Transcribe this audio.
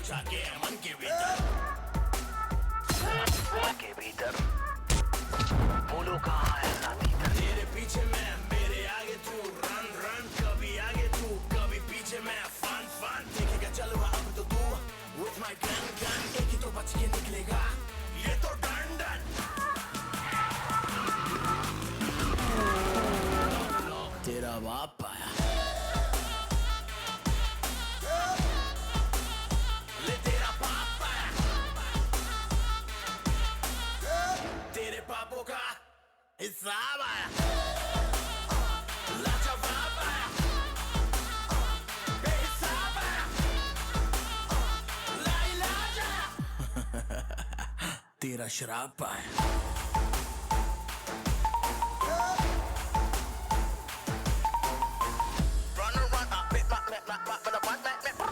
जाके मन के भीतर, मन के भीतर बोलो कहाँ है साथी दर। तेरे पीछे मैं, मेरे आगे तू, रन रन, कभी आगे तू, कभी पीछे मैं, फन फन, देखेगा चलो अब तो तू, with my gun gun, एक ही तो बच के निकलेगा, ये तो डन डन। तेरा बाप आया, ले तेरा बाप आया, तेरे पापों का हिसाब आया, लाजवाब आया, बेहिसाब आया, लाइलाज आया, तेरा शराब आया। Run, run, run, run, run, run, run, run, run, run, run, run,